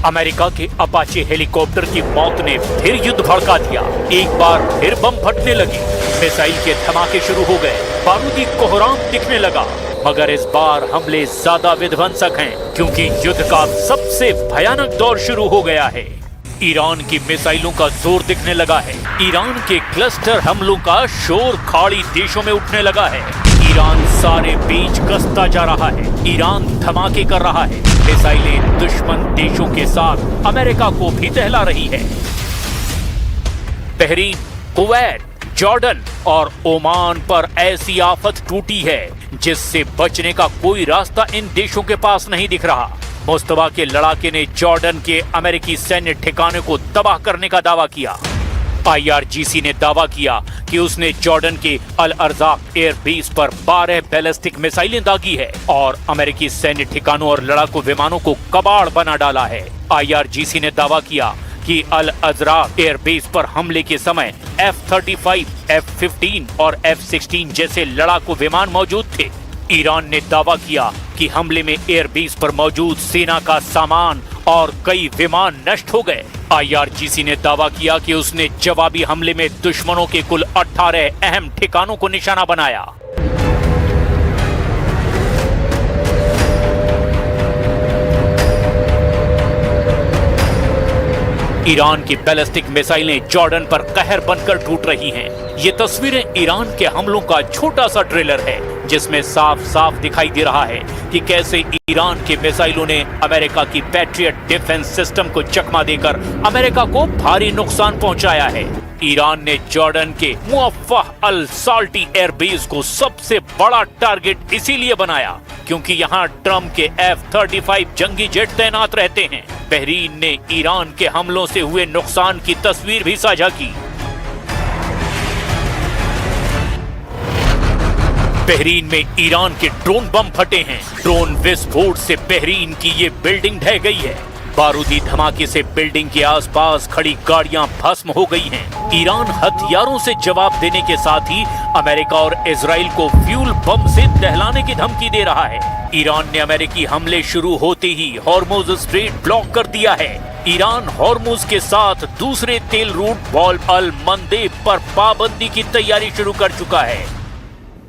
America के Apache helicopter की मौत ने फिर युद्ध भड़का दिया। एक बार फिर बम फटने लगे, मिसाइल के धमाके शुरू हो गए, बारूदी कोहराम दिखने लगा। मगर इस बार हमले ज्यादा विध्वंसक हैं, क्योंकि युद्ध का सबसे भयानक दौर शुरू हो गया है। ईरान की मिसाइलों का जोर दिखने लगा है। ईरान के क्लस्टर हमलों का शोर खाड़ी देशों में उठने लगा है। ईरान सारे बीच कसता जा रहा है। ईरान धमाके कर रहा है। मिसाइलें दुश्मन देशों के साथ अमेरिका को भी दहला रही है। बहरीन, कुवैत, जॉर्डन और ओमान पर ऐसी आफत टूटी है जिससे बचने का कोई रास्ता इन देशों के पास नहीं दिख रहा। मुस्तफा के लड़ाके ने जॉर्डन के अमेरिकी सैन्य ठिकाने को तबाह करने का दावा किया। IRGC ने दावा किया कि उसने जॉर्डन के अल अर्जाक एयरबेस पर 12 बैलिस्टिक मिसाइलें दागी है और अमेरिकी सैन्य ठिकानों और लड़ाकू विमानों को कबाड़ बना डाला है। IRGC ने दावा किया कि अल अर्जाक एयरबेस पर हमले के समय F-35, F-15 और F-16 जैसे लड़ाकू विमान मौजूद थे। ईरान ने दावा किया कि हमले में एयरबेस पर मौजूद सेना का सामान और कई विमान नष्ट हो गए। IRGC ने दावा किया कि उसने जवाबी हमले में दुश्मनों के कुल 18 अहम ठिकानों को निशाना बनाया। ईरान की बैलिस्टिक मिसाइलें जॉर्डन पर कहर बनकर टूट रही हैं। ये तस्वीरें ईरान के हमलों का छोटा सा ट्रेलर है, जिसमें साफ साफ दिखाई दे रहा है कि कैसे ईरान के मिसाइलों ने अमेरिका की पैट्रियट डिफेंस सिस्टम को चकमा देकर अमेरिका को भारी नुकसान पहुंचाया है। ईरान ने जॉर्डन के मुअफ्फह अल साल्टी एयरबेस को सबसे बड़ा टारगेट इसीलिए बनाया क्योंकि यहाँ ट्रम्प के F-35 जंगी जेट तैनात रहते हैं। बहरीन ने ईरान के हमलों से हुए नुकसान की तस्वीर भी साझा की। बहरीन में ईरान के ड्रोन बम फटे हैं। ड्रोन विस्फोट से बहरीन की ये बिल्डिंग ढह गई है। बारूदी धमाके से बिल्डिंग के आसपास खड़ी गाड़ियां भस्म हो गई हैं। ईरान हथियारों से जवाब देने के साथ ही अमेरिका और इजराइल को फ्यूल बम से दहलाने की धमकी दे रहा है। ईरान ने अमेरिकी हमले शुरू होते ही हॉर्मुज स्ट्रेट ब्लॉक कर दिया है। ईरान हॉर्मुज के साथ दूसरे तेल रूट बाब अल मंदेब पर पाबंदी की तैयारी शुरू कर चुका है।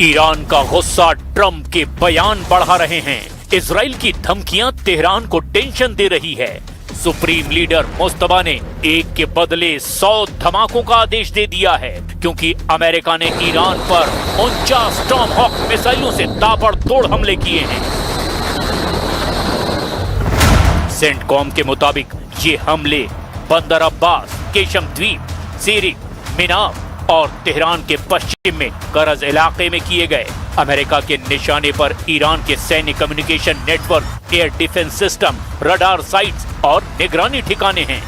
ईरान का गुस्सा ट्रम्प के बयान बढ़ा रहे हैं। इजराइल की धमकियां तेहरान को टेंशन दे रही है। सुप्रीम लीडर मुस्तफा ने एक के बदले 100 धमाकों का आदेश दे दिया है क्योंकि अमेरिका ने ईरान पर 49 टॉमहॉक मिसाइलों से ताबड़तोड़ हमले किए हैं। सेंटकॉम के मुताबिक ये हमले बंदर अब्बास, केशम द्वीप, सीरिक, मिनाब और तेहरान के पश्चिम में करज इलाके में किए गए। अमेरिका के निशाने पर ईरान के सैन्य communication network, air defence system, radar sites और निगरानी ठिकाने हैं।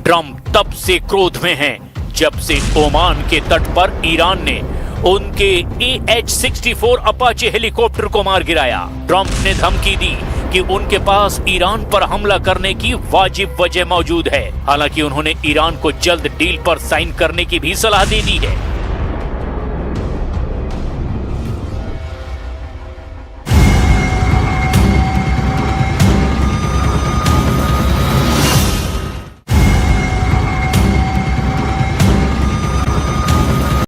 ट्रम्प तब से क्रोध में हैं जब से ओमान के तट पर ईरान ने उनके AH-64 अपाचे हेलीकॉप्टर को मार गिराया। ट्रम्प ने धमकी दी कि उनके पास ईरान पर हमला करने की वाजिब वजह मौजूद है। हालांकि उन्होंने ईरान को जल्द डील पर साइन करने की भी सलाह दे दी है।